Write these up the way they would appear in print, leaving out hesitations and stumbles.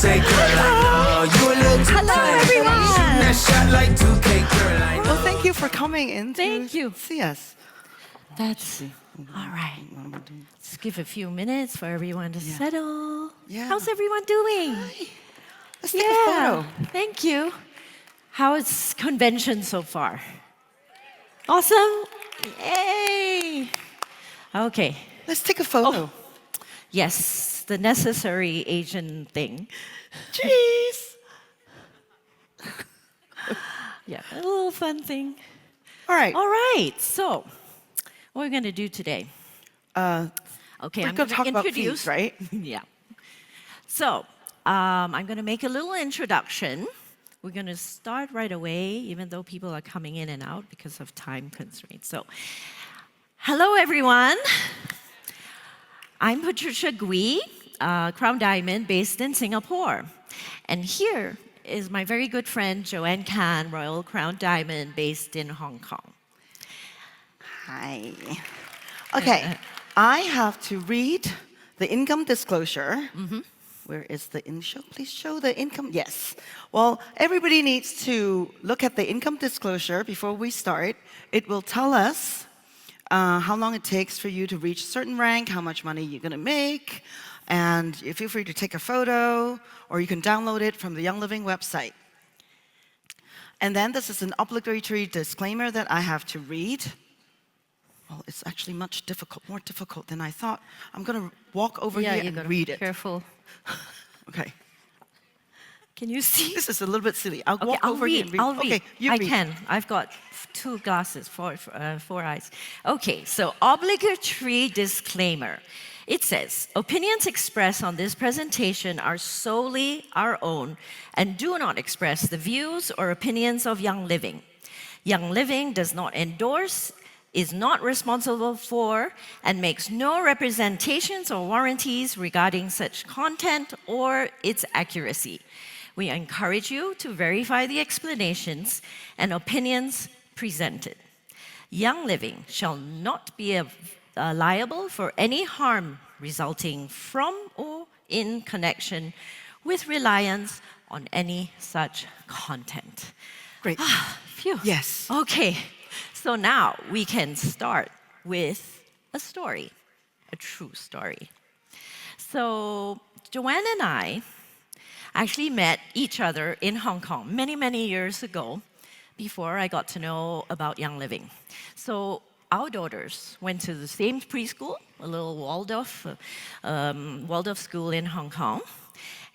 say, girl, I know you a little too Hello, tight. everyone. Shooting that shot like 2K, girl, I know. Well, thank you for coming in Thank you. see us. That's all right. Let's give a few minutes for everyone to settle. Yeah. How's everyone doing? Let's take a photo. Thank you. How is convention so far? Awesome. Yay. Okay. Let's take a photo. Yes, the necessary Asian thing. Cheese. Yeah, a little fun thing. All right. All right. So, what are we going to do today? Okay, We're I'm going to talk about introduce. thieves, right? Yeah. So, I'm going to make a little introduction. We're going to start right away, even though people are coming in and out because of time constraints. So, hello, everyone. I'm Patricia Gui, Crown Diamond based in Singapore. And here is my very good friend, Joanne Can, Royal Crown Diamond based in Hong Kong. Hi. Okay, I have to read the income disclosure. Where is the show? Please show the income. Yes. Well, everybody needs to look at the income disclosure before we start. It will tell us how long it takes for you to reach a certain rank, how much money you're going to make, and you feel free to take a photo, or you can download it from the Young Living website. And then this is an obligatory disclaimer that I have to read. Well, it's actually much more difficult than I thought. I'm going to walk over here and read it. Careful. Okay. Can you see? This is a little bit silly. I'll Okay, walk over here and read. I'll read. Okay, you I read. can. I've got two glasses, four eyes. Okay, so obligatory disclaimer. It says, opinions expressed on this presentation are solely our own and do not express the views or opinions of Young Living. Young Living does not endorse, is not responsible for, and makes no representations or warranties regarding such content or its accuracy. We encourage you to verify the explanations and opinions presented. Young Living shall not be liable for any harm resulting from or in connection with reliance on any such content. Great. Phew. Yes. Okay, so now we can start with a story, a true story. So Joanne and I actually met each other in Hong Kong many, many years ago before I got to know about Young Living. So our daughters went to the same preschool, a little Waldorf school in Hong Kong.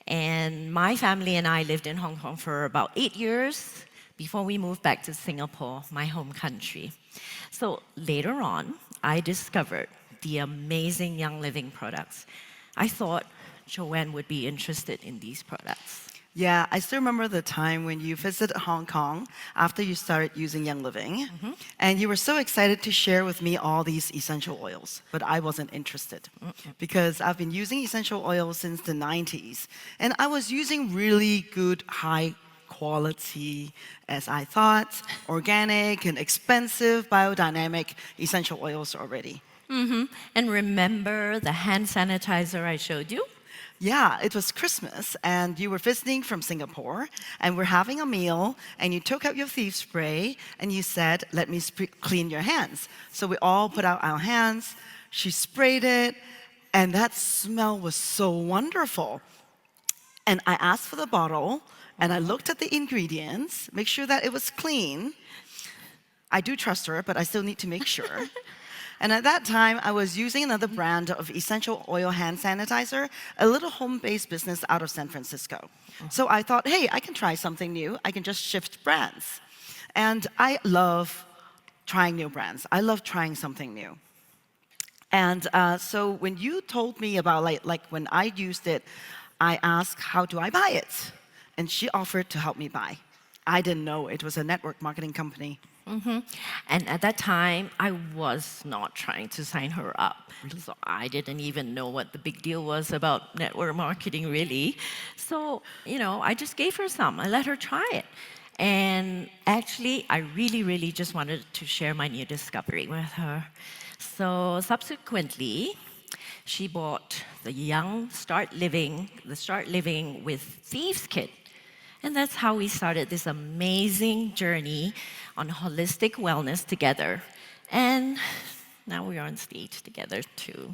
And my family and I lived in Hong Kong for about 8 years before we moved back to Singapore, my home country. So later on, I discovered the amazing Young Living products. I thought Joanne would be interested in these products. Yeah, I still remember the time when you visited Hong Kong after you started using Young Living, and you were so excited to share with me all these essential oils, but I wasn't interested because I've been using essential oils since the 90s, and I was using really good, high quality, as I thought, organic and expensive biodynamic essential oils already. And remember the hand sanitizer I showed you? Yeah, it was Christmas, and you were visiting from Singapore, and we're having a meal, and you took out your thief spray, and you said, let me clean your hands. So we all put out our hands, she sprayed it, and that smell was so wonderful. And I asked for the bottle, and I looked at the ingredients, make sure that it was clean. I do trust her, but I still need to make sure. And at that time, I was using another brand of essential oil hand sanitizer, a little home-based business out of San Francisco. So I thought, hey, I can try something new. I can just shift brands. And I love trying new brands. I love trying something new. And so when you told me about, like when I used it, I asked, how do I buy it? And she offered to help me buy. I didn't know it was a network marketing company. And at that time, I was not trying to sign her up. So I didn't even know what the big deal was about network marketing, really. So, I just gave her some. I let her try it. And actually, I really, really just wanted to share my new discovery with her. So subsequently, she bought the Start Living with Thieves kit. And that's how we started this amazing journey on holistic wellness together. And now we're on stage together too.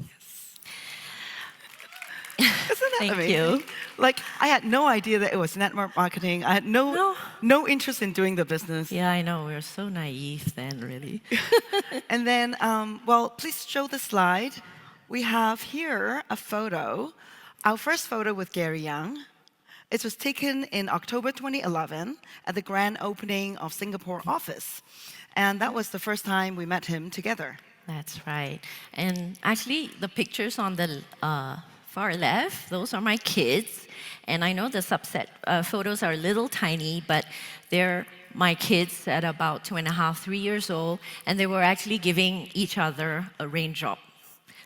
Isn't that Thank amazing? you. Like, I had no idea that it was network marketing. I had No. no interest in doing the business. Yeah, I know. We were so naive then, really. And then, well, please show the slide. We have here a photo, our first photo with Gary Young. It was taken in October 2011 at the grand opening of Singapore office. And that was the first time we met him together. That's right. And actually, the pictures on the far left, those are my kids. And I know the subset photos are a little tiny, but they're my kids at about 2.5, 3 years old, and they were actually giving each other a raindrop.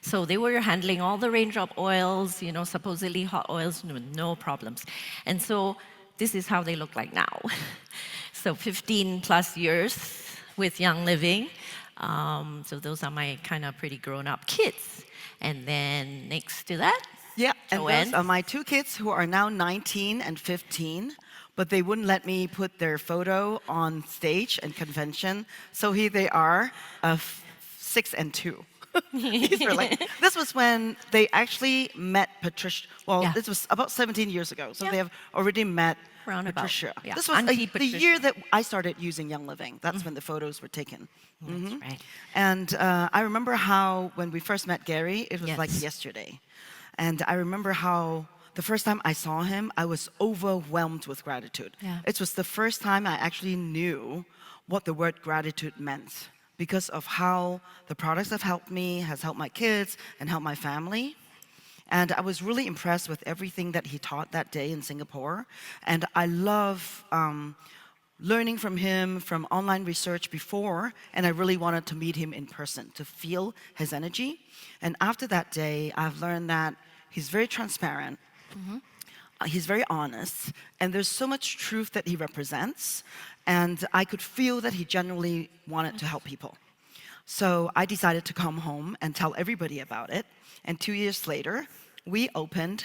So they were handling all the raindrop oils, supposedly hot oils, no problems. And so this is how they look like now. So 15 plus years with Young Living. So those are my kind of pretty grown-up kids. And then next to that, Yeah, and Joanne. those are my two kids who are now 19 and 15, but they wouldn't let me put their photo on stage and convention. So here they are, 6 and 2. These were this was when they actually met Patricia. Well, Yeah. this was about 17 years ago, so Yeah. they have already met Round about, Patricia. yeah. This was Auntie the Patricia. year that I started using Young Living. That's when the photos were taken. That's right. And I remember how when we first met Gary, it was like Yes. yesterday. And I remember how the first time I saw him, I was overwhelmed with gratitude. Yeah. It was the first time I actually knew what the word gratitude meant because of how the products have helped me, has helped my kids, and helped my family. And I was really impressed with everything that he taught that day in Singapore. And I love learning from him from online research before, and I really wanted to meet him in person to feel his energy. And after that day, I've learned that he's very transparent, he's very honest, and there's so much truth that he represents. And I could feel that he genuinely wanted to help people. So I decided to come home and tell everybody about it. And 2 years later, we opened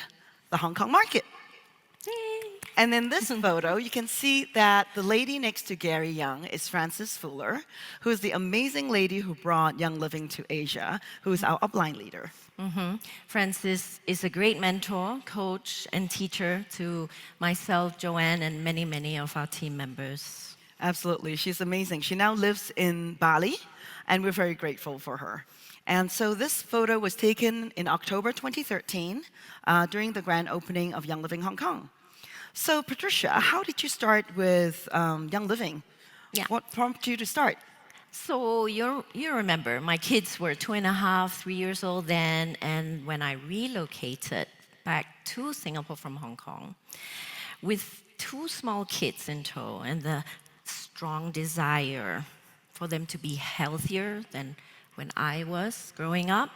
the Hong Kong market. And in this photo, you can see that the lady next to Gary Young is Frances Fuller, who is the amazing lady who brought Young Living to Asia, who is our upline leader. Francis is a great mentor, coach, and teacher to myself, Joanne, and many, many of our team members. Absolutely, she's amazing. She now lives in Bali, and we're very grateful for her. And so this photo was taken in October 2013 during the grand opening of Young Living Hong Kong. So Patricia, how did you start with Young Living? Yeah. What prompted you to start? So you remember, my kids were 2.5, 3 years old then, and when I relocated back to Singapore from Hong Kong, with 2 small kids in tow and the strong desire for them to be healthier than when I was growing up.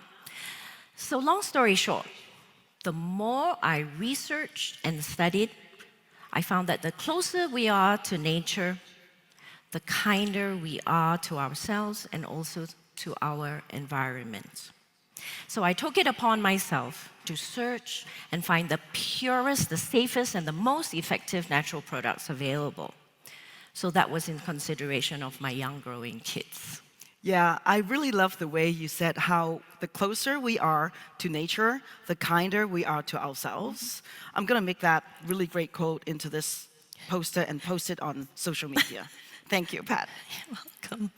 So long story short, the more I researched and studied, I found that the closer we are to nature, the kinder we are to ourselves and also to our environment. So I took it upon myself to search and find the purest, the safest, and the most effective natural products available. So that was in consideration of my young growing kids. Yeah, I really love the way you said how the closer we are to nature, the kinder we are to ourselves. I'm going to make that really great quote into this poster and post it on social media. Thank you, Pat. You're welcome.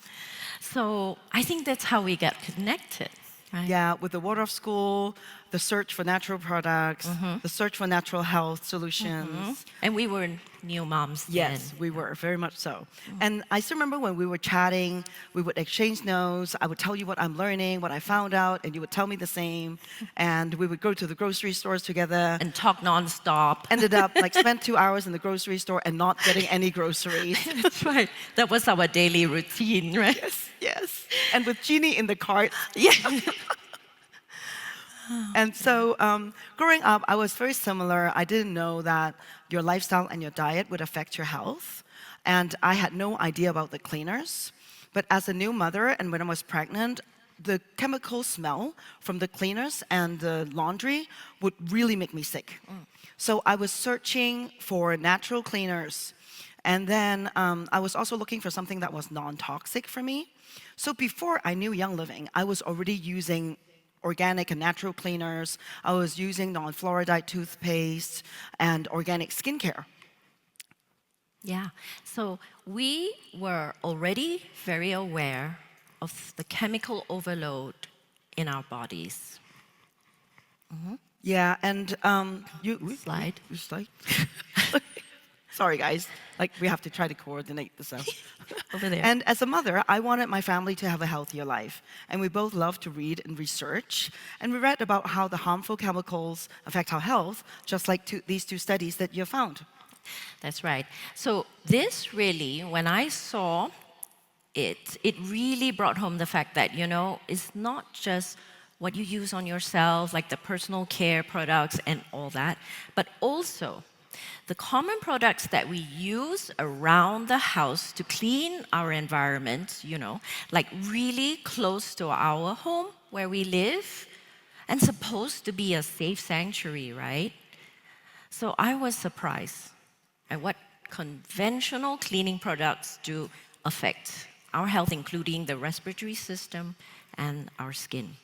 So I think that's how we got connected, right? Yeah, with the Water of School, the search for natural products, the search for natural health solutions. And we were new moms Yes, then. we were, very much so. And I still remember when we were chatting, we would exchange notes. I would tell you what I'm learning, what I found out, and you would tell me the same. And we would go to the grocery stores together. And talk nonstop. Ended up spent 2 hours in the grocery store and not getting any groceries. That's right. That was our daily routine, right? Yes, yes. And with Jeannie in the cart. Yeah. And so growing up, I was very similar. I didn't know that your lifestyle and your diet would affect your health. And I had no idea about the cleaners. But as a new mother and when I was pregnant, the chemical smell from the cleaners and the laundry would really make me sick. So I was searching for natural cleaners. And then I was also looking for something that was non-toxic for me. So before I knew Young Living, I was already using organic and natural cleaners. I was using non-fluoride toothpaste and organic skincare. Yeah. So we were already very aware of the chemical overload in our bodies. Yeah, and Slide. you slide. Sorry, guys. Like we have to try to coordinate this out. Over there. And as a mother, I wanted my family to have a healthier life. And we both love to read and research. And we read about how the harmful chemicals affect our health, just like these two studies that you found. That's right. So this really, when I saw it, it really brought home the fact that, it's not just what you use on yourself, like the personal care products and all that, but also the common products that we use around the house to clean our environment, like really close to our home where we live and supposed to be a safe sanctuary, right? So I was surprised at what conventional cleaning products do affect our health, including the respiratory system and our skin.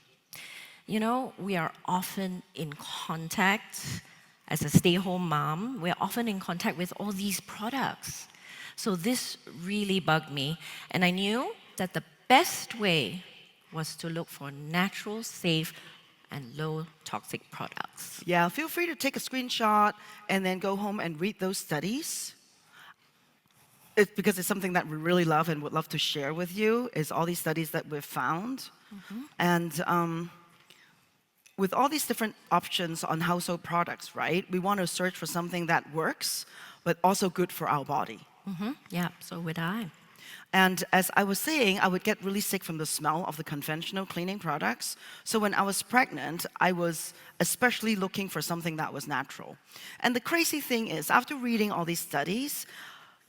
We are often in contact, as a stay-home mom, we're often in contact with all these products. So this really bugged me, and I knew that the best way was to look for natural, safe, and low toxic products. Yeah, feel free to take a screenshot and then go home and read those studies. It's because it's something that we really love and would love to share with you, is all these studies that we've found. And with all these different options on household products, right? We want to search for something that works, but also good for our body. Yeah, so would I. And as I was saying, I would get really sick from the smell of the conventional cleaning products. So when I was pregnant, I was especially looking for something that was natural. And the crazy thing is, after reading all these studies,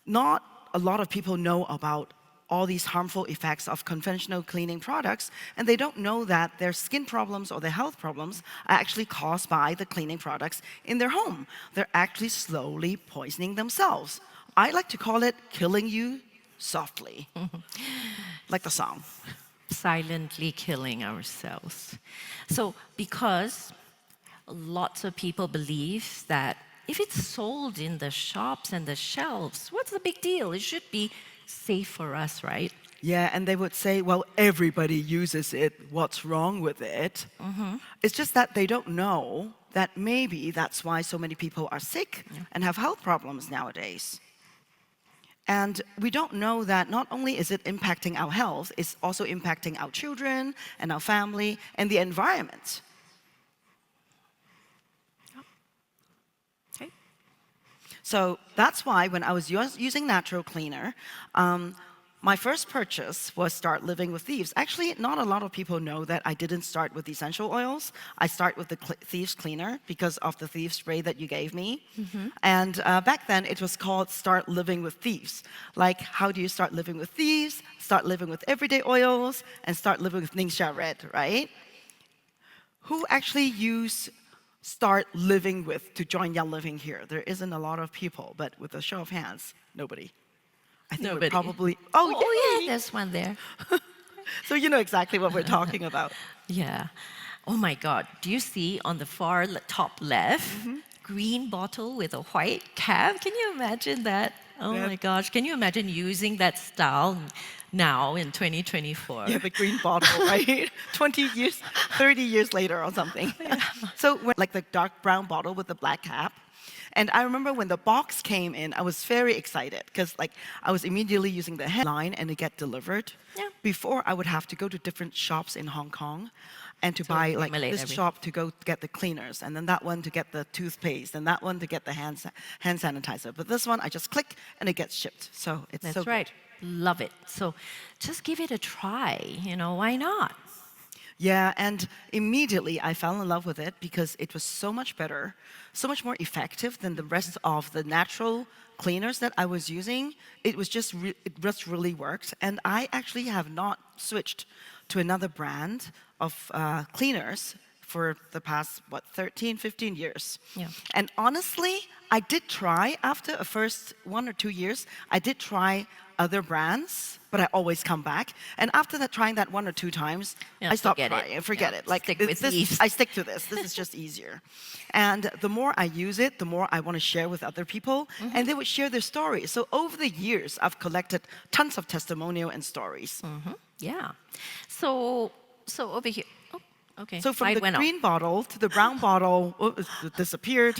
not a lot of people know about all these harmful effects of conventional cleaning products, and they don't know that their skin problems or their health problems are actually caused by the cleaning products in their home. They're actually slowly poisoning themselves. I like to call it killing you softly, like the song. Silently killing ourselves. So because lots of people believe that if it's sold in the shops and the shelves, what's the big deal? It should be safe for us, right? Yeah, and they would say, well, everybody uses it. What's wrong with it? It's just that they don't know that maybe that's why so many people are sick and have health problems nowadays. And we don't know that not only is it impacting our health, it's also impacting our children and our family and the environment. Okay. So that's why when I was using natural cleaner, my first purchase was Start Living with Thieves. Actually, not a lot of people know that I didn't start with essential oils. I start with the Thieves cleaner because of the Thieves spray that you gave me. And back then, it was called Start Living with Thieves. Like, how do you start living with thieves, start living with everyday oils, and start living with Ningxia Red, right? Who actually use Start Living with to join Young Living here? There isn't a lot of people, but with a show of hands, nobody. I think Nobody. we're probably... Oh, yay! yeah, there's one there. So you know exactly what we're talking about. Yeah. Oh my God. Do you see on the far top left, green bottle with a white cap? Can you imagine that? Oh Yeah. my gosh. Can you imagine using that style now in 2024? Yeah, the green bottle, right? 20 years, 30 years later or something. So like the dark brown bottle with the black cap. And I remember when the box came in, I was very excited because like I was immediately using the headline and it get delivered. Yeah. Before I would have to go to different shops in Hong Kong and to buy like accumulate this shop to go get the cleaners and then that one to get the toothpaste and that one to get the hand sanitizer. But this one I just click and it gets shipped. So it's That's so right. good. Love it. So just give it a try. Why not? Yeah, and immediately I fell in love with it because it was so much better, so much more effective than the rest of the natural cleaners that I was using. It was just, it just really worked. And I actually have not switched to another brand of cleaners for the past, 13, 15 years. Yeah. And honestly, I did try, after a first 1 or 2 years, I did try other brands, but I always come back. And after that, trying that 1 or 2 times, Yeah, I stopped forget it. trying. Forget Yeah, it. Like stick with Thieves. I stick to this. This is just easier. And the more I use it, the more I want to share with other people, and they would share their stories. So over the years, I've collected tons of testimonial and stories. Yeah. So over here. Oh, okay. So from Light the went off. green bottle to the brown bottle, it disappeared.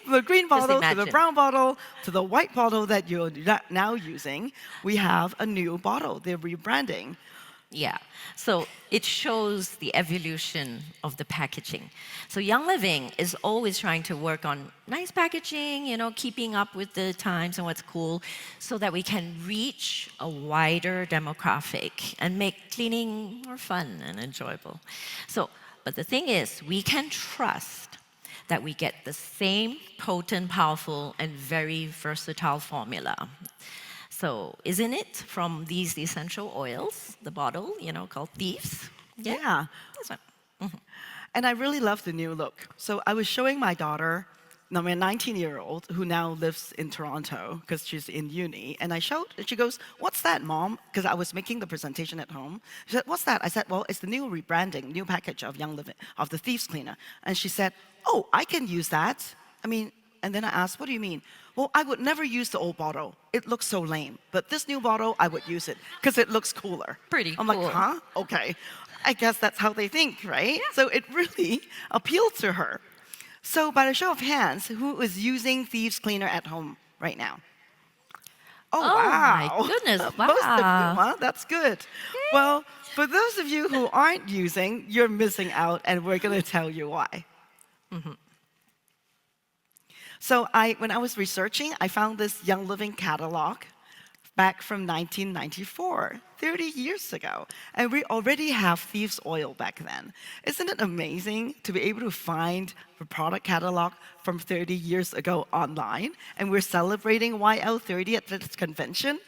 From the green bottle to the imagine. brown bottle to the white bottle that you're now using, we have a new bottle. They're rebranding. Yeah. So it shows the evolution of the packaging. So Young Living is always trying to work on nice packaging, keeping up with the times and what's cool, so that we can reach a wider demographic and make cleaning more fun and enjoyable. So, but the thing is, we can trust that we get the same potent, powerful, and very versatile formula. So, isn't it from these essential oils, the bottle, called Thieves? Yeah. That's one. And I really love the new look. So I was showing my daughter, my 19-year-old, who now lives in Toronto because she's in uni, and I showed, and she goes, "What's that, Mom?" Because I was making the presentation at home. She said, "What's that?" I said, "Well, it's the new rebranding, new package of Young Living, of the Thieves Cleaner." And she said, "Oh, I can use that." And then I asked, "What do you mean?" "Well, I would never use the old bottle. It looks so lame. But this new bottle, I would use it because it looks cooler." Pretty I'm cool. like, "Huh? Okay." I guess that's how they think, right? So it really appealed to her. So by the show of hands, who is using Thieves Cleaner at home right now? Oh, my wow. goodness, Most of you, wow. huh? That's good. Well, for those of you who aren't using, you're missing out, and we're going to tell you why. So when I was researching, I found this Young Living catalog back from 1994, 30 years ago. And we already have Thieves Oil back then. Isn't it amazing to be able to find the product catalog from 30 years ago online? And we're celebrating YL30 at this convention.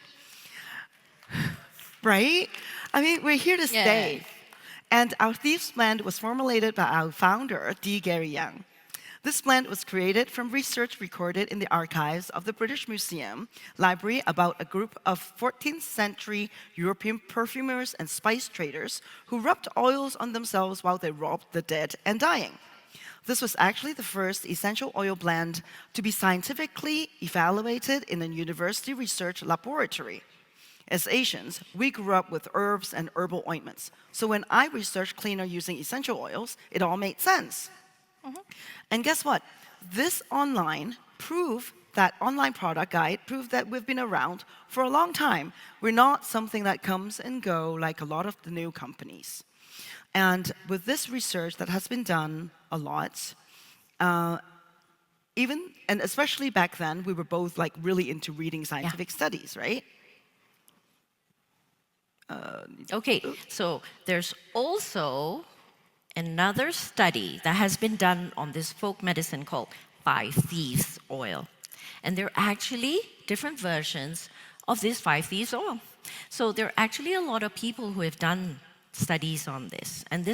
Right? We're here to stay. And our Thieves blend was formulated by our founder, D. Gary Young. This blend was created from research recorded in the archives of the British Museum Library about a group of 14th century European perfumers and spice traders who rubbed oils on themselves while they robbed the dead and dying. This was actually the first essential oil blend to be scientifically evaluated in a university research laboratory. As Asians, we grew up with herbs and herbal ointments. So when I researched cleaner using essential oils, it all made sense. And guess what? This online product guide proved that we've been around for a long time. We're not something that comes and go like a lot of the new companies. And with this research that has been done a lot, and especially back then, we were both really into reading scientific studies, right? Okay, so there's also another study that has been done on this folk medicine called Five Thieves oil. And there are actually different versions of this Five Thieves oil. So there are actually a lot of people who have done studies on this. And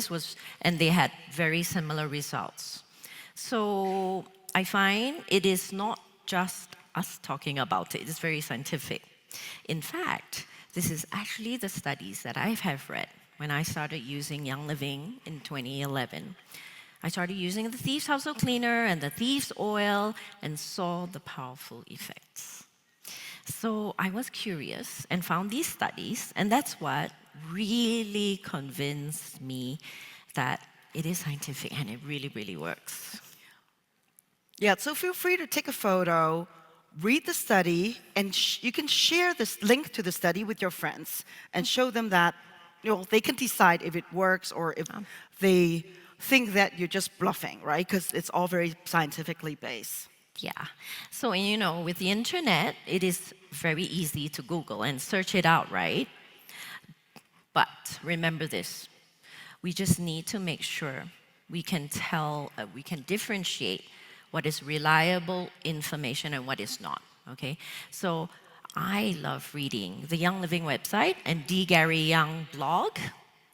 they had very similar results. So I find it is not just us talking about it. It's very scientific. In fact, this is actually the studies that I have read when I started using Young Living in 2011. I started using the Thieves Household Cleaner and the Thieves Oil and saw the powerful effects. So I was curious and found these studies, and that's what really convinced me that it is scientific and it really, really works. Yeah, so feel free to take a photo, read the study, and you can share this link to the study with your friends and show them that they can decide if it works or if they think that you're just bluffing, right? Because it's all very scientifically based. Yeah. So, with the internet, it is very easy to Google and search it out, right? But remember this. We just need to make sure we can differentiate what is reliable information and what is not, okay? So I love reading the Young Living website and D. Gary Young blog.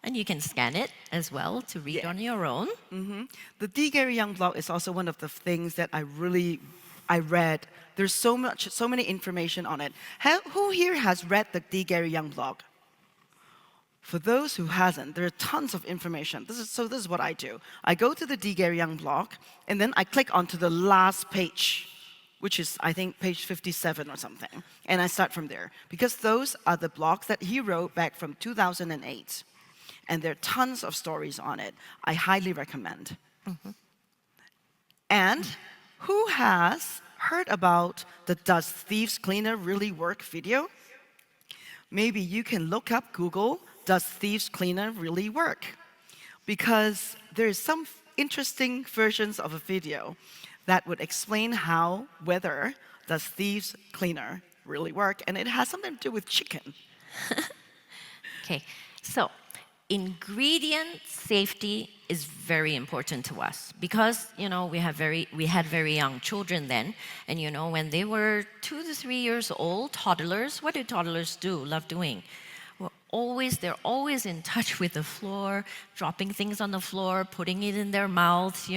And you can scan it as well to read Yeah. on your own. The D. Gary Young blog is also one of the things that I read. There's so many information on it. Who here has read the D. Gary Young blog? For those who hasn't, there are tons of information. This is what I do. I go to the D. Gary Young blog, and then I click onto the last page, which is, I think, page 57 or something. And I start from there. Because those are the blogs that he wrote back from 2008. And there are tons of stories on it. I highly recommend. And who has heard about the Does Thieves Cleaner Really Work video? Maybe you can look up Google, Does Thieves Cleaner Really Work? Because there's some interesting versions of a video that would explain whether Does Thieves Cleaner really work, and it has something to do with chicken. Okay, so ingredient safety is very important to us because we had very young children then, and when they were 2 to 3 years old, toddlers, what do toddlers do? Love doing? They're always in touch with the floor, dropping things on the floor, putting it in their mouths,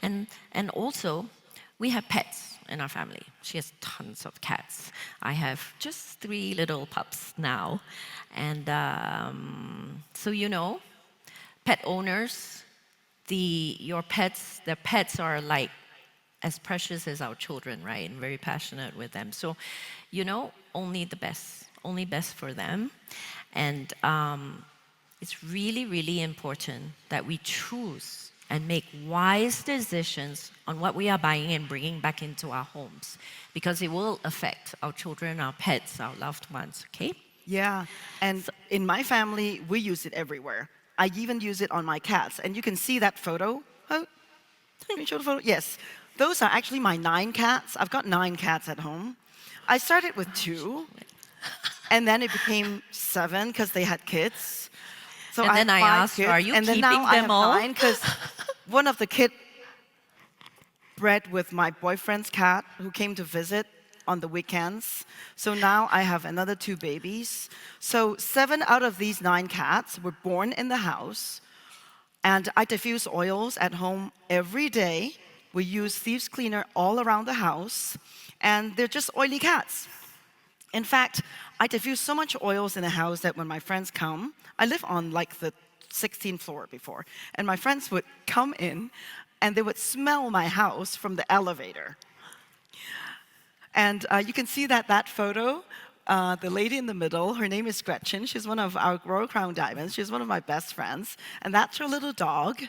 and also we have pets in our family. She has tons of cats. I have just 3 little pups now. And so pet owners, their pets are like as precious as our children, right? And very passionate with them. So, only best for them. And it's really, really important that we choose and make wise decisions on what we are buying and bringing back into our homes, because it will affect our children, our pets, our loved ones, okay? Yeah, and in my family, we use it everywhere. I even use it on my cats. And you can see that photo. Oh, can you show the photo? Yes. Those are actually my 9 cats. I've got 9 cats at home. I started with 2, and then it became 7 because they had kids. So And then had I 5 asked, kids, are you and then keeping now I them have all? 9 because one of the kids bred with my boyfriend's cat who came to visit on the weekends. So now I have another 2 babies. So 7 out of these 9 cats were born in the house. And I diffuse oils at home every day. We use Thieves Cleaner all around the house. And they're just oily cats. In fact, I diffuse so much oils in the house that when my friends come, I live on like the 16th floor before, and my friends would come in and they would smell my house from the elevator. And you can see that photo, the lady in the middle, her name is Gretchen. She's one of our Royal Crown Diamonds. She's one of my best friends. And that's her little dog.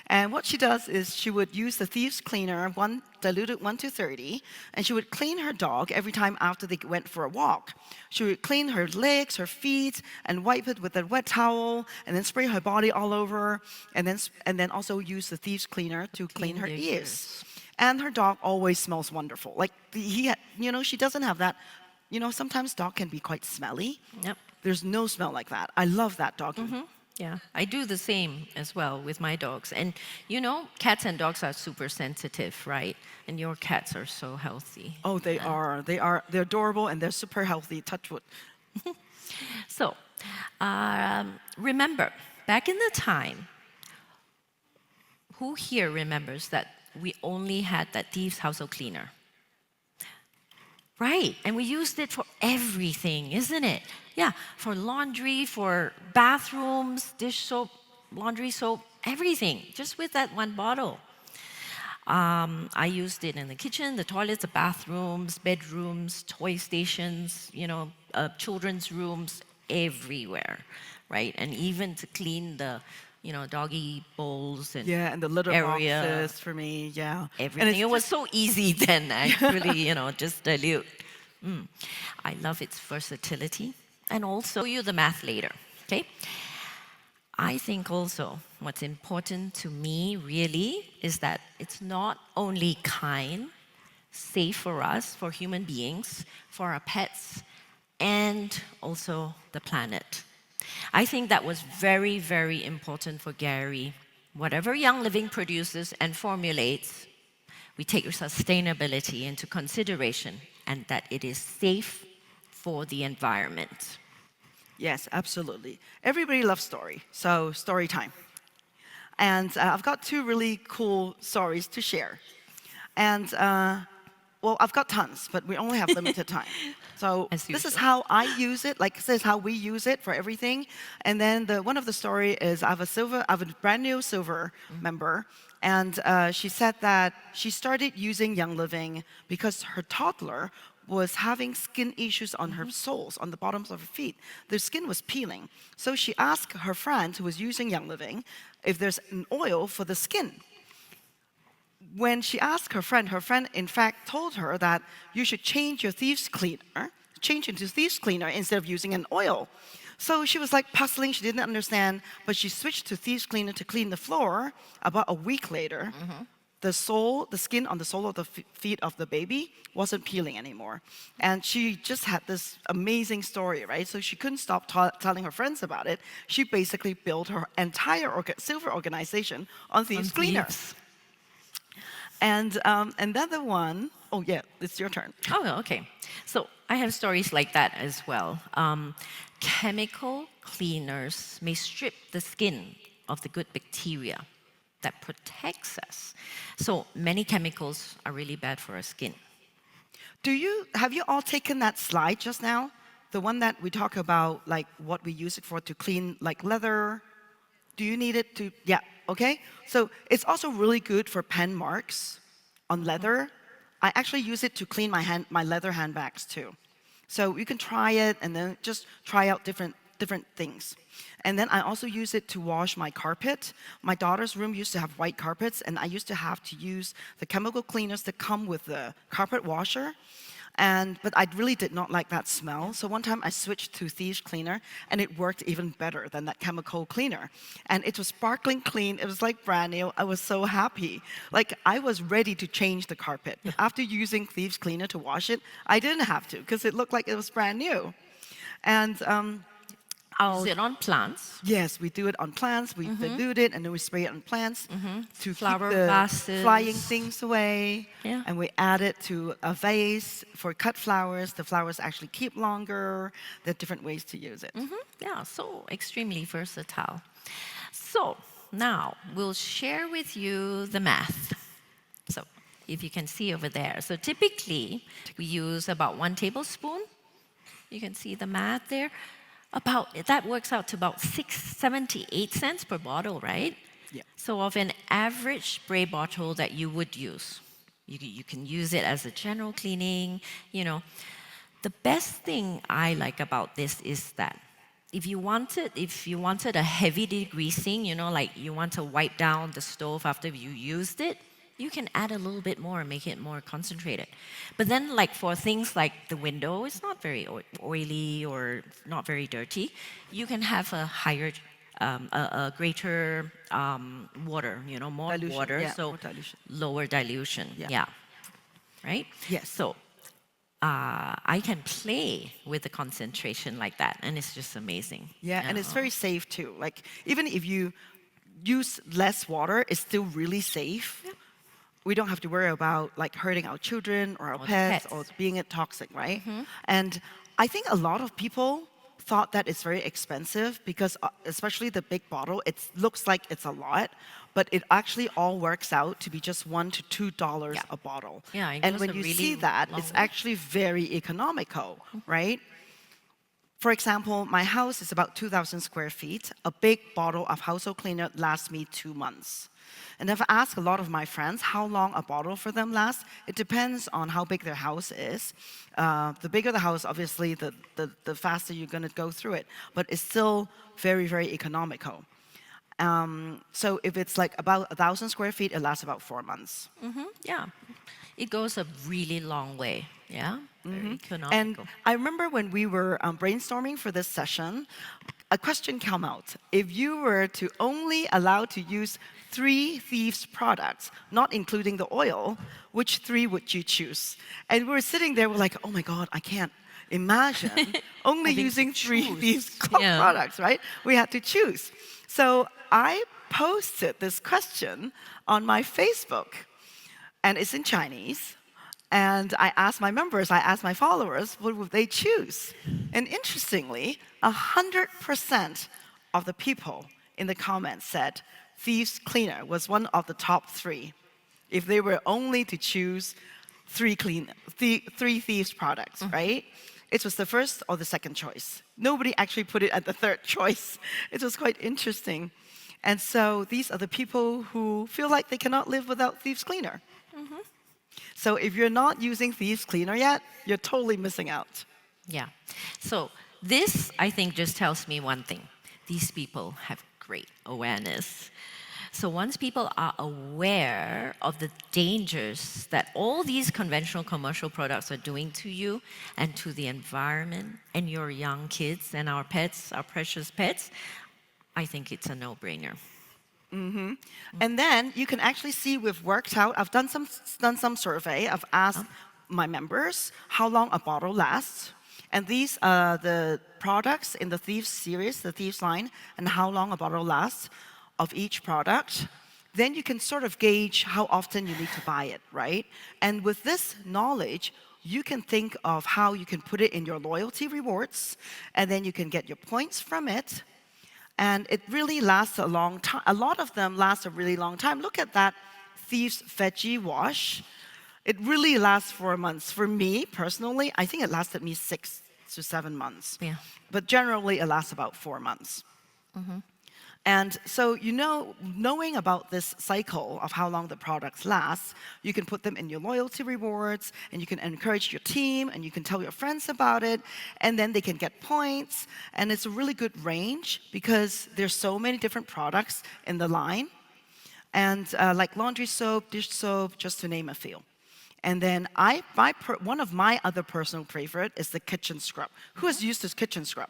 And what she does is she would use the Thieves Cleaner, diluted 1 to 30, and she would clean her dog every time after they went for a walk. She would clean her legs, her feet, and wipe it with a wet towel, and then spray her body all over, and then also use the Thieves Cleaner to clean her their ears. And her dog always smells wonderful. Like, she doesn't have that. Sometimes dog can be quite smelly. Yep. There's no smell like that. I love that dog. Yeah, I do the same as well with my dogs. And cats and dogs are super sensitive, right? And your cats are so healthy. Oh, they are. They're adorable and they're super healthy. Touch wood. So, remember, back in the time, who here remembers that we only had that Thieves household cleaner? Right, and we used it for everything, isn't it? Yeah, for laundry, for bathrooms, dish soap, laundry soap, everything, just with that one bottle. I used it in the kitchen, the toilets, the bathrooms, bedrooms, toy stations, children's rooms, everywhere, right? And even to clean the doggy bowls and Yeah, and the litter area, boxes for me, yeah. everything. And It was so easy then, actually, just dilute. I love its versatility. And also, you the math later, okay? I think also what's important to me really is that it's not only kind, safe for us, for human beings, for our pets, and also the planet. I think that was very, very important for Gary. Whatever Young Living produces and formulates, we take sustainability into consideration and that it is safe for the environment. Yes, absolutely. Everybody loves story, so story time. And I've got two really cool stories to share. And well, I've got tons, but we only have limited time. So As this is usual. how I use it. Like this is how we use it for everything. And then one of the story is I have a brand new silver member, and she said that she started using Young Living because her toddler was having skin issues on her soles, on the bottoms of her feet. The skin was peeling. So she asked her friend who was using Young Living if there's an oil for the skin. When she asked her friend in fact told her that you should change your thieves cleaner, change into thieves cleaner instead of using an oil. So she was like puzzling, she didn't understand, but she switched to thieves cleaner to clean the floor. About a week later, the skin on the sole of the feet of the baby wasn't peeling anymore. And she just had this amazing story, right? So she couldn't stop telling her friends about it. She basically built her entire silver organization on thieves cleaner. Thieves. And another one, oh yeah, it's your turn. Oh, okay. So I have stories like that as well. Chemical cleaners may strip the skin of the good bacteria that protects us. So many chemicals are really bad for our skin. Have you all taken that slide just now? The one that we talk about, like what we use it for to clean, like leather. Do you need it to? Yeah, okay. So it's also really good for pen marks on leather. I actually use it to clean my leather handbags too. So you can try it and then just try out different things. And then I also use it to wash my carpet. My daughter's room used to have white carpets, and I used to have to use the chemical cleaners that come with the carpet washer. But I really did not like that smell. So one time I switched to Thieves Cleaner, and it worked even better than that chemical cleaner. And it was sparkling clean. It was like brand new. I was so happy. Like I was ready to change the carpet. But after using Thieves Cleaner to wash it, I didn't have to because it looked like it was brand new. And Use it on plants. yes, we do it on plants. We dilute it and then we spray it on plants to Flower keep the vases. flying things away. Yeah. And we add it to a vase for cut flowers. The flowers actually keep longer. There are different ways to use it. Yeah, so extremely versatile. So now we'll share with you the math. So if you can see over there. So typically we use about 1 tablespoon. You can see the math there. That works out to about 78 cents per bottle, right? Yeah. So of an average spray bottle that you would use, you can use it as a general cleaning, you know. The best thing I like about this is that if you wanted a heavy degreasing, you know, like you want to wipe down the stove after you used it, you can add a little bit more and make it more concentrated. But then, like for things like the window, it's not very oily or not very dirty. You can have a higher, a greater water, you know, more Dilution, water, yeah, so more dilution. lower dilution. Yeah. Yeah. Right? Yes. So I can play with the concentration like that, and it's just amazing. Yeah, and it's very safe too. Like even if you use less water, it's still really safe. Yeah. We don't have to worry about like hurting our children or our Or the pets pets. or being toxic, right? And I think a lot of people thought that it's very expensive because especially the big bottle, it looks like it's a lot, but it actually all works out to be just $1 to $2 Yeah. a bottle. Yeah, it And goes when a you really see that, long it's way. actually very economical, right? For example, my house is about 2,000 square feet. A big bottle of household cleaner lasts me 2 months. And I've asked a lot of my friends how long a bottle for them lasts. It depends on how big their house is. The bigger the house, obviously, the faster you're going to go through it. But it's still very, very economical. So if it's like about 1,000 square feet, it lasts about 4 months. Yeah, it goes a really long way. Yeah, very And economical. I remember when we were brainstorming for this session, a question came out. If you were to only allow to use 3 Thieves products, not including the oil, which 3 would you choose? And we were sitting there, we're like, oh my God, I can't imagine only Having to using 3 choose. Thieves Yeah. products, right? We had to choose. So I posted this question on my Facebook, and it's in Chinese. And I asked my members, I asked my followers, what would they choose? And interestingly, 100% of the people in the comments said Thieves Cleaner was one of the top 3 if they were only to choose 3 Thieves products, right? It was the first or the second choice. Nobody actually put it at the third choice. It was quite interesting. And so these are the people who feel like they cannot live without Thieves Cleaner. So if you're not using Thieves Cleaner yet, you're totally missing out. Yeah. So this, I think, just tells me one thing. These people have great awareness. So once people are aware of the dangers that all these conventional commercial products are doing to you and to the environment and your young kids and our pets, our precious pets, I think it's a no-brainer. And then you can actually see we've worked out, I've done some survey, I've asked my members how long a bottle lasts. And these are the products in the Thieves series, the Thieves line, and how long a bottle lasts of each product. Then you can sort of gauge how often you need to buy it, right? And with this knowledge, you can think of how you can put it in your loyalty rewards, and then you can get your points from it. And it really lasts a long time. A lot of them last a really long time. Look at that Thieves Veggie Wash. It really lasts 4 months. For me, personally, I think it lasted me 6 to 7 months. Yeah. But generally, it lasts about 4 months. And so, knowing about this cycle of how long the products last, you can put them in your loyalty rewards, and you can encourage your team, and you can tell your friends about it, and then they can get points. And it's a really good range because there's so many different products in the line, and like laundry soap, dish soap, just to name a few. And then one of my other personal favorite is the kitchen scrub. Who has used this kitchen scrub?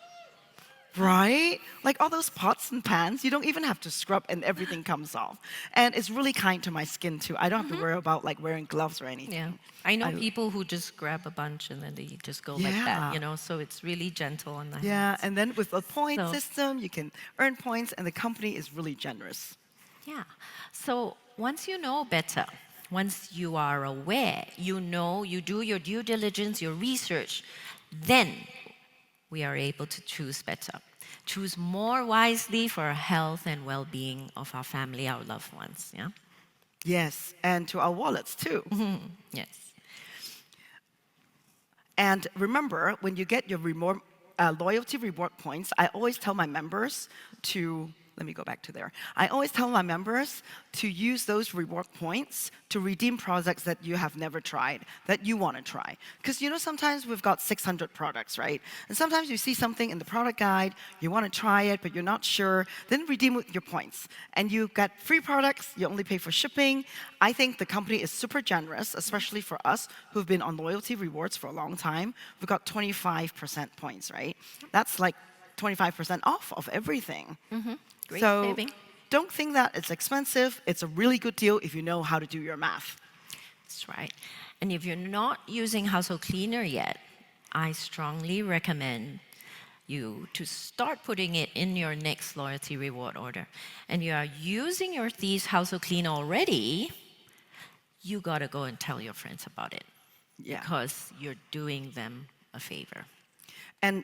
Right? Like all those pots and pans, you don't even have to scrub and everything comes off. And it's really kind to my skin too. I don't have to worry about like wearing gloves or anything. Yeah. I know people who just grab a bunch and then they just go like that, so it's really gentle on the hands. Yeah, and then with the point So- system, you can earn points and the company is really generous. Yeah. So once you know better, once you are aware, you do your due diligence, your research, then we are able to choose better. Choose more wisely for our health and well-being of our family, our loved ones. Yeah? Yes, and to our wallets too. Yes. And remember, when you get your loyalty reward points, I always tell my members to, let me go back to there. I always tell my members to use those reward points to redeem products that you have never tried, that you want to try. Because sometimes we've got 600 products, right? And sometimes you see something in the product guide, you want to try it, but you're not sure, then redeem with your points. And you get free products, you only pay for shipping. I think the company is super generous, especially for us who've been on loyalty rewards for a long time. We've got 25% points, right? That's like 25% off of everything. Great so saving. Don't think that it's expensive. It's a really good deal if you know how to do your math. That's right. And if you're not using household cleaner yet, I strongly recommend you to start putting it in your next loyalty reward order. And you are using your Thieves household cleaner already, you gotta go and tell your friends about it. Yeah. Because you're doing them a favor. And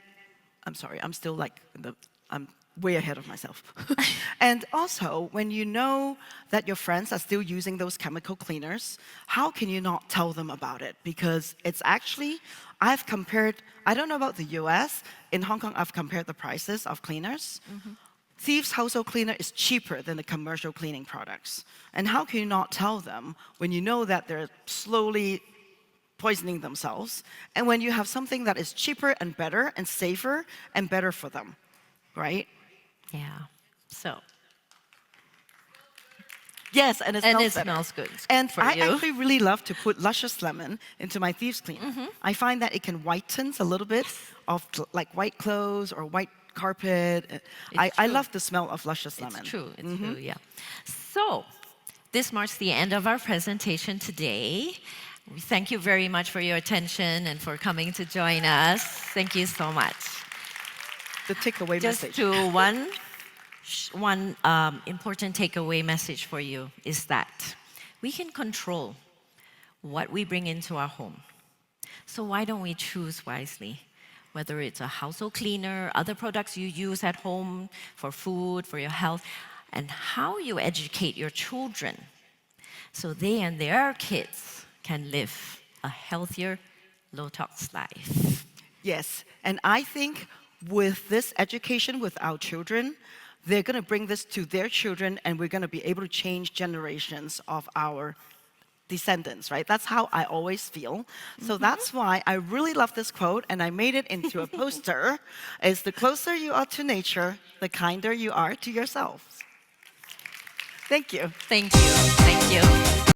I'm sorry, I'm still like I'm way ahead of myself. And also, when you know that your friends are still using those chemical cleaners, how can you not tell them about it? Because it's actually, I've compared, I don't know about the US, in Hong Kong I've compared the prices of cleaners. Thieves household cleaner is cheaper than the commercial cleaning products. And how can you not tell them when you know that they're slowly poisoning themselves, and when you have something that is cheaper and better and safer and better for them, right? Yeah. So. Yes, and it smells better. Smells good. It's good And for I you. actually really love to put luscious lemon into my Thieves cleaner. I find that it can whiten a little bit of like white clothes or white carpet. I true. love the smell of luscious lemon. It's true, yeah. So, this marks the end of our presentation today. We thank you very much for your attention and for coming to join us. Thank you so much. The takeaway Just message. to one important takeaway message for you is that we can control what we bring into our home. So why don't we choose wisely? whether it's a household cleaner, other products you use at home for food, for your health, and how you educate your children so they and their kids can live a healthier, low-tox life. Yes, and I think with this education with our children, they're going to bring this to their children, and we're going to be able to change generations of our descendants, right? That's how I always feel. So that's why I really love this quote, and I made it into a poster. Is the closer you are to nature, the kinder you are to yourselves. Thank you. Thank you. Thank you.